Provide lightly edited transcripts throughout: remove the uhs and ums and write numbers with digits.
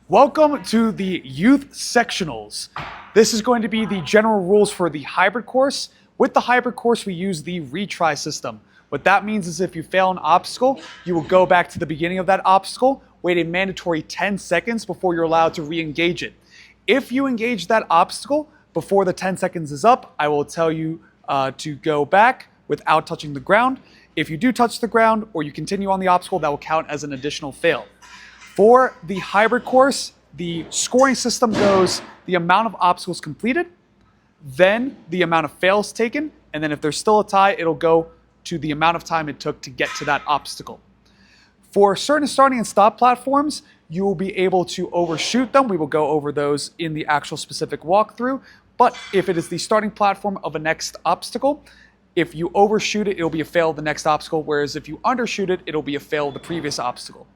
Welcome to the Youth Sectionals. This is going to be the general rules for the hybrid course. With the hybrid course, we use the retry system. What that means is if you fail an obstacle, you will go back to the beginning of that obstacle, wait a mandatory 10 seconds before you're allowed to re-engage it. If you engage that obstacle before the 10 seconds is up, I will tell you to go back without touching the ground. If you do touch the ground or you continue on the obstacle, that will count as an additional fail. For the hybrid course, the scoring system goes the amount of obstacles completed, then the amount of fails taken, and then if there's still a tie, it'll go to the amount of time it took to get to that obstacle. For certain starting and stop platforms, you will be able to overshoot them. We will go over those in the actual specific walkthrough. But if it is the starting platform of a next obstacle, if you overshoot it, it'll be a fail of the next obstacle, whereas if you undershoot it, it'll be a fail of the previous obstacle.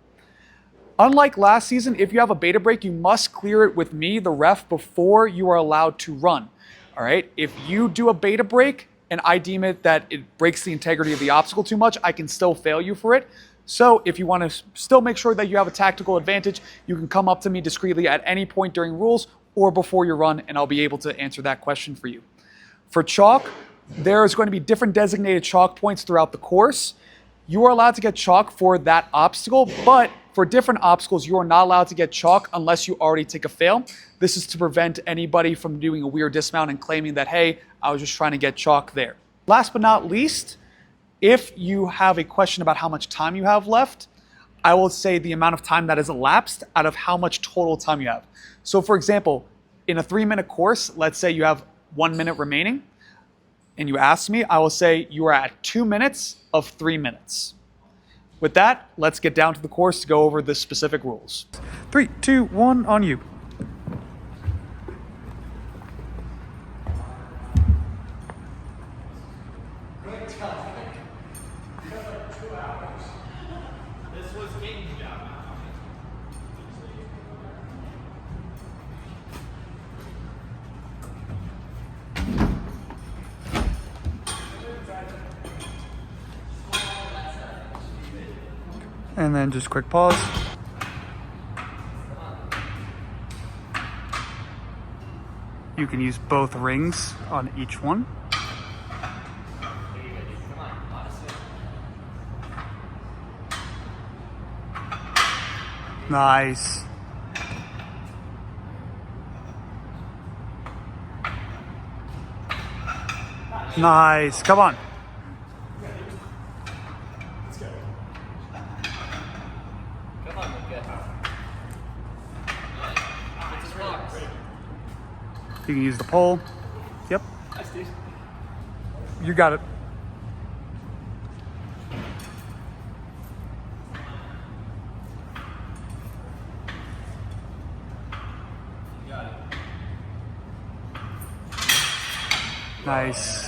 Unlike last season, if you have a beta break, you must clear it with me, the ref, before you are allowed to run. All right? If you do a beta break and I deem it that it breaks the integrity of the obstacle too much, I can still fail you for it. So if you want to still make sure that you have a tactical advantage, you can come up to me discreetly at any point during rules or before your run, and I'll be able to answer that question for you. For chalk, there is going to be different designated chalk points throughout the course. You are allowed to get chalk for that obstacle, but for different obstacles, you are not allowed to get chalk unless you already take a fail. This is to prevent anybody from doing a weird dismount and claiming that, hey, I was just trying to get chalk there. Last but not least, if you have a question about how much time you have left, I will say the amount of time that has elapsed out of how much total time you have. So for example, in a 3-minute course, let's say you have 1 minute remaining, and you ask me, I will say you are at 2 minutes of 3 minutes. With that, let's get down to the course to go over the specific rules. 3, 2, 1, on you. And then just quick pause. You can use both rings on each one. Nice. Nice. Come on. You can use the pole. Yep. You got it. Nice.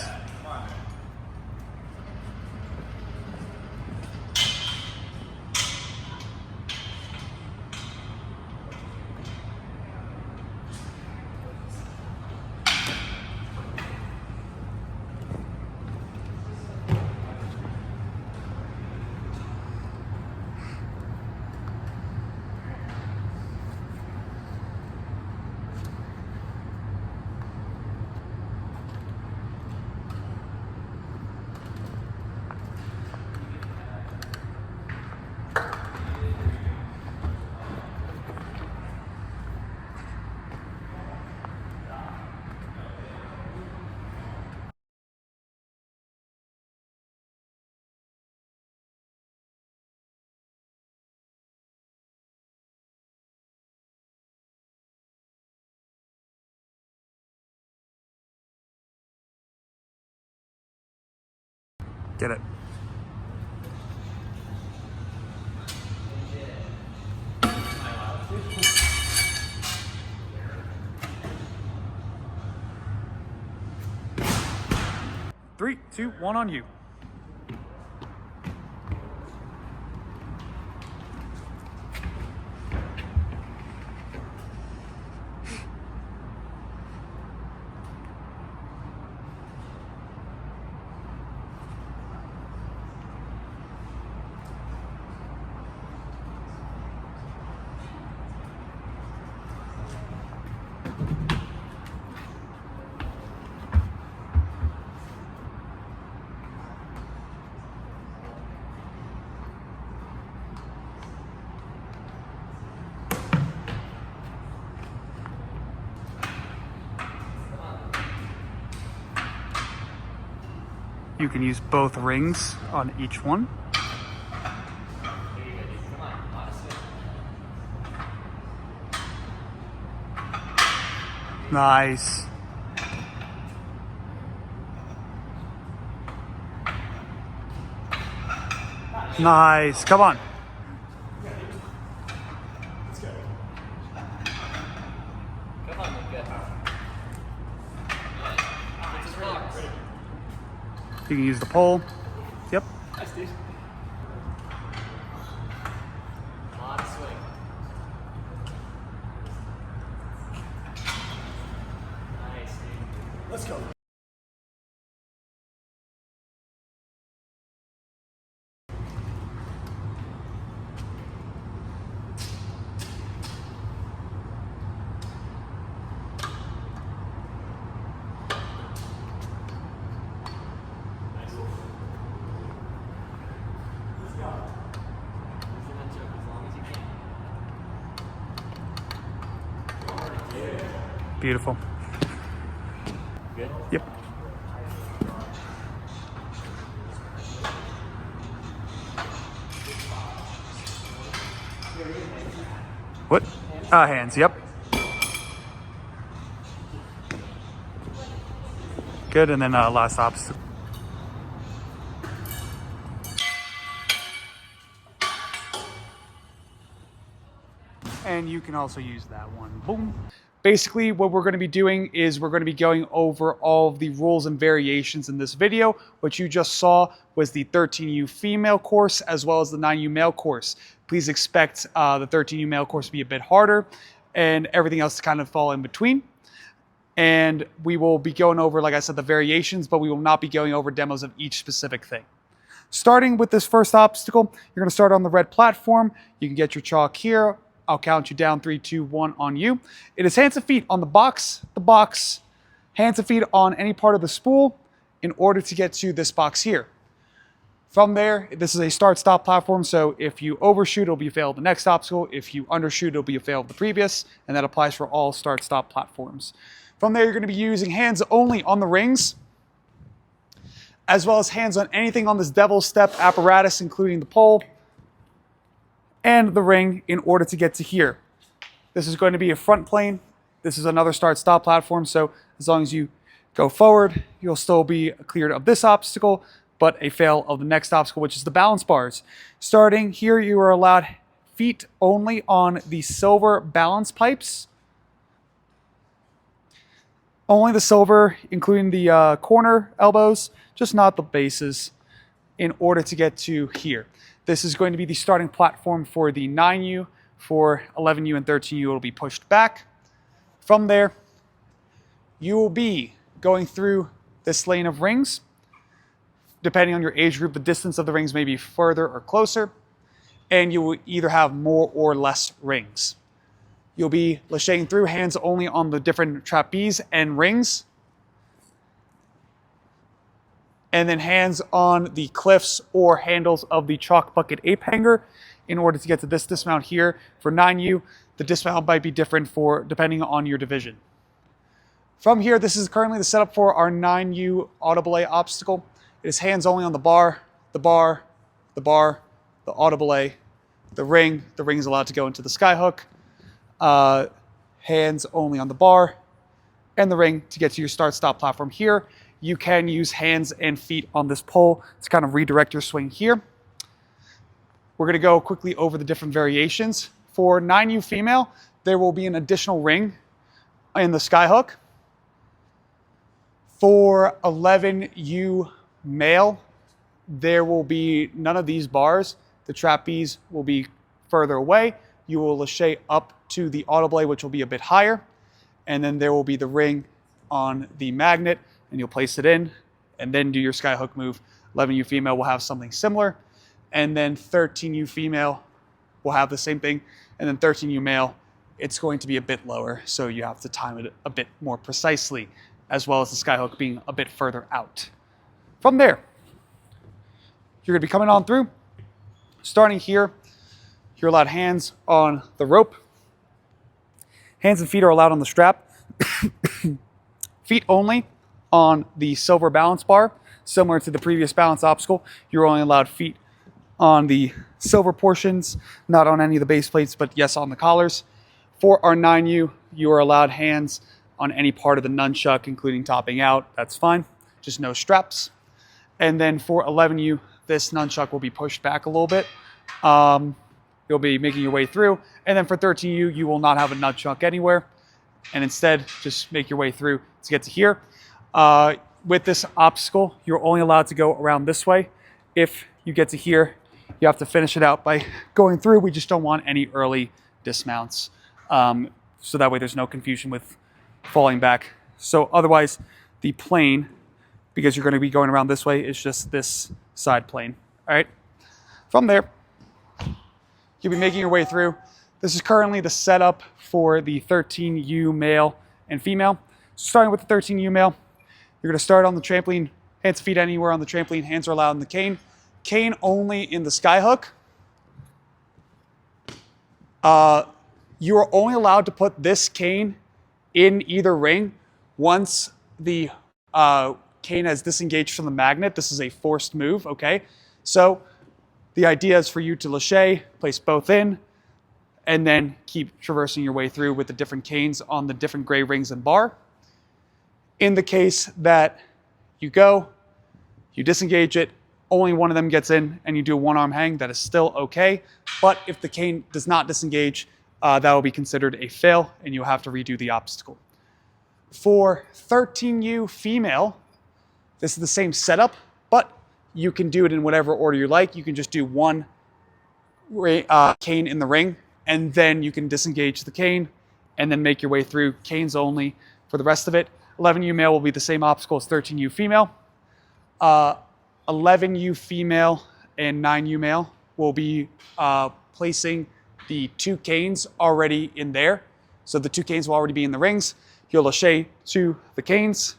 Get it. Three, two, one, on you. You can use both rings on each one. Nice. Nice. Come on. Let's go. Come on, good. You can use the pole. Yep. Nice, dude. On swing. Nice, dude. Let's go. Beautiful. Good? Yep. What? Hands, yep. Good, and then last obstacle. And you can also use that one. Boom. Basically, what we're going to be doing is we're going to be going over all of the rules and variations in this video. What you just saw was the 13U female course as well as the 9U male course. Please expect the 13U male course to be a bit harder and everything else to kind of fall in between. And we will be going over, like I said, the variations, but we will not be going over demos of each specific thing. Starting with this first obstacle, you're going to start on the red platform. You can get your chalk here. I'll count you down, 3, 2, 1 on you. It is hands and feet on the box, hands and feet on any part of the spool in order to get to this box here. From there, this is a start-stop platform, so if you overshoot, it'll be a fail of the next obstacle. If you undershoot, it'll be a fail of the previous, and that applies for all start-stop platforms. From there, you're going to be using hands only on the rings, as well as hands on anything on this devil step apparatus, including the pole and the ring in order to get to here. This is going to be a front plane. This is another start-stop platform, so as long as you go forward, you'll still be cleared of this obstacle, but a fail of the next obstacle, which is the balance bars. Starting here, you are allowed feet only on the silver balance pipes. Only the silver, including the corner elbows, just not the bases, in order to get to here. This is going to be the starting platform for the 9U. For 11U and 13U, it'll be pushed back. From there, you will be going through this lane of rings. Depending on your age group, the distance of the rings may be further or closer, and you will either have more or less rings. You'll be lacheting through, hands only on the different trapeze and rings, and then hands on the cliffs or handles of the chalk bucket ape hanger in order to get to this dismount here. For 9U, the dismount might be different depending on your division. From here, this is currently the setup for our 9U auto belay obstacle. It is hands only on the bar, the auto belay, the ring. The ring is allowed to go into the skyhook. Hands only on the bar and the ring to get to your start-stop platform here. You can use hands and feet on this pole to kind of redirect your swing here. We're going to go quickly over the different variations. For 9U female, there will be an additional ring in the skyhook. For 11U male, there will be none of these bars. The trapeze will be further away. You will lache up to the auto belay, which will be a bit higher. And then there will be the ring on the magnet, and you'll place it in and then do your skyhook move. 11U female will have something similar. And then 13U female will have the same thing. And then 13U male, it's going to be a bit lower, so you have to time it a bit more precisely, as well as the skyhook being a bit further out. From there, you're going to be coming on through. Starting here, you're allowed hands on the rope. Hands and feet are allowed on the strap. Feet only on the silver balance bar. Similar to the previous balance obstacle, you're only allowed feet on the silver portions, not on any of the base plates, but yes, on the collars. For our 9U, you are allowed hands on any part of the nunchuck, including topping out. That's fine, just no straps. And then for 11U, this nunchuck will be pushed back a little bit. You'll be making your way through. And then for 13U, you will not have a nunchuck anywhere. And instead, just make your way through to get to here. With this obstacle, you're only allowed to go around this way. If you get to here, you have to finish it out by going through. We just don't want any early dismounts. So that way there's no confusion with falling back. So otherwise, the plane, because you're going to be going around this way, is just this side plane. All right. From there, you'll be making your way through. This is currently the setup for the 13U male and female. Starting with the 13U male, you're going to start on the trampoline, hands and feet anywhere on the trampoline. Hands are allowed in the cane. Cane only in the skyhook. You are only allowed to put this cane in either ring once the cane has disengaged from the magnet. This is a forced move, okay? So the idea is for you to lâcher, place both in, and then keep traversing your way through with the different canes on the different gray rings and bar. In the case that you go, you disengage it, only one of them gets in, and you do a one-arm hang, that is still okay. But if the cane does not disengage, that will be considered a fail, and you'll have to redo the obstacle. For 13U female, this is the same setup, but you can do it in whatever order you like. You can just do one cane in the ring, and then you can disengage the cane, and then make your way through canes only for the rest of it. 11U male will be the same obstacle as 13U female. 11U female and 9U male will be placing the two canes already in there. So the two canes will already be in the rings. You'll lâcher to the canes,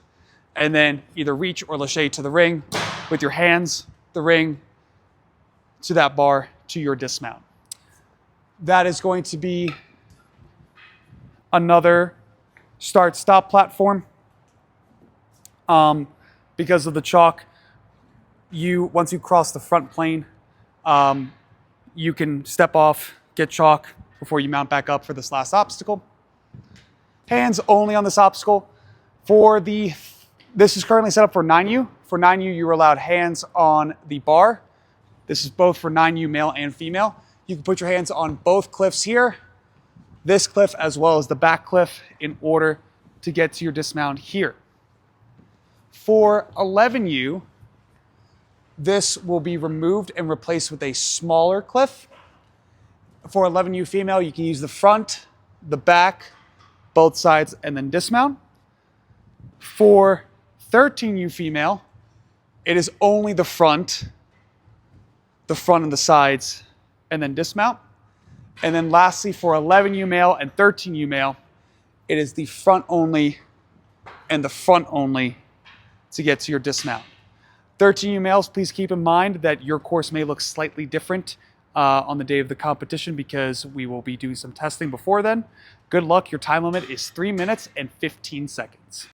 and then either reach or lâcher to the ring with your hands, the ring, to that bar, to your dismount. That is going to be another start-stop platform. Because of the chalk, once you cross the front plane, you can step off, get chalk before you mount back up for this last obstacle. Hands only on this obstacle. This is currently set up for 9U. For 9U, you're allowed hands on the bar. This is both for 9U male and female. You can put your hands on both cliffs here, this cliff as well as the back cliff, in order to get to your dismount here. For 11U, this will be removed and replaced with a smaller cliff. For 11U female, you can use the front, the back, both sides, and then dismount. For 13U female, it is only the front and the sides, and then dismount. And then lastly, for 11U male and 13U male, it is the front only and the front only to get to your dismount. 13U males, please keep in mind that your course may look slightly different on the day of the competition, because we will be doing some testing before then. Good luck. Your time limit is 3 minutes and 15 seconds.